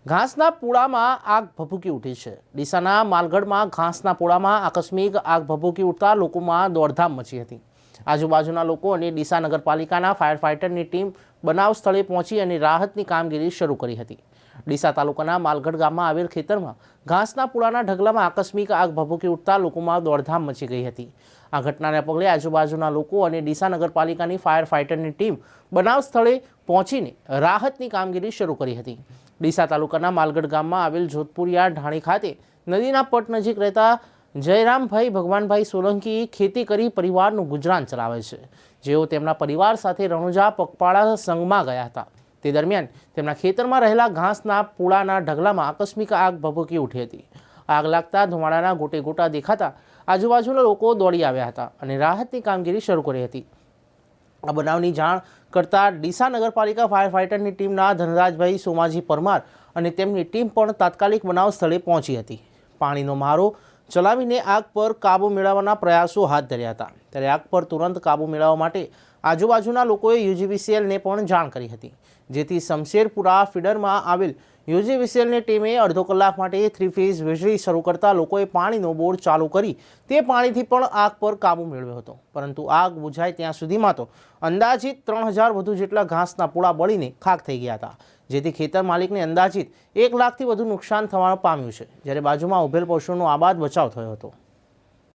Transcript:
ઘાસના પૂળામાં આગ ભભૂકી ઉઠી છે। ડીસાના માલગઢમાં ઘાસના પૂળામાં આકસ્મિક આગ ભભૂકી ઉઠતા લોકોમાં દોડધામ મચી હતી। આજુબાજુના લોકો અને ડીસા નગરપાલિકાના ફાયર ફાઇટરની ટીમ બનાવ સ્થળે પહોંચી અને રાહતની કામગીરી શરૂ કરી હતી। ડીસા તાલુકાના માલગઢ ગામમાં આવેલ ખેતરમાં ઘાસના પૂળાના ઢગલામાં આકસ્મિક આગ ભભૂકી ઉઠતા લોકોમાં દોડધામ મચી ગઈ હતી। આ ઘટનાને પગલે આજુબાજુના લોકો અને ડીસા નગરપાલિકાની ફાયર ફાઇટરની ટીમ બનાવ સ્થળે પહોંચીને રાહતની કામગીરી શરૂ કરી હતી। ડીસા તાલુકાના માલગઢ ગામમાં આવેલ જોધપુરિયા ઢાણી ખાતે નદીના પટ નજીક રહેતા જયરામભાઈ ભગવાનભાઈ સોલંકી ખેતી કરી પરિવારનું ગુજરાન ચલાવે છે, જેઓ તેમના પરિવાર સાથે રણુજા પગપાળા સંઘમાં ગયા હતા। તે દરમિયાન તેમના ખેતરમાં રહેલા ઘાસના પૂળાના ઢગલામાં આકસ્મિક આગ ભભૂકી ઉઠી હતી। આગ લાગતા ધુમાડાના ગોટે ગોટા દેખાતા આજુબાજુના લોકો દોડી આવ્યા હતા અને રાહતની કામગીરી શરૂ કરી હતી। આ બનાવની જાણ કરતા ડીસા નગરપાલિકા ફાયર ફાઇટરની ટીમના ધનરાજભાઈ સોમાજી પરમાર અને તેમની ટીમ પણ તાત્કાલિક બનાવ સ્થળે પહોંચી હતી। પાણીનો મારો ચલાવીને આગ પર કાબૂ મેળવવાના પ્રયાસો હાથ ધર્યા હતા। ત્યારે આગ પર તુરંત કાબૂ મેળવવા માટે આજુબાજુના લોકોએ યુજીવીસીએલને પણ જાણ કરી હતી, જેથી શમશેરપુરા ફીડરમાં આવેલ યુજીવીસીએલની ટીમે અડધો કલાક માટે 3 ફેઝ વીજળી શરૂ કરતા લોકોએ પાણીનો બોર ચાલુ કરી તે પાણીથી પણ આગ પર કાબૂ મેળવ્યો હતો। પરંતુ આગ બુઝાય ત્યાં સુધીમાં તો અંદાજિત 3000 વધુ જેટલા ઘાસના પૂળા બળીને ખાખ થઈ ગયા હતા, જેથી ખેતર માલિકને અંદાજિત 1 લાખથી વધુ નુકસાન થવા પામ્યું છે, જ્યારે બાજુમાં ઉભેલ પશુનો આબાદ બચાવ થયો હતો।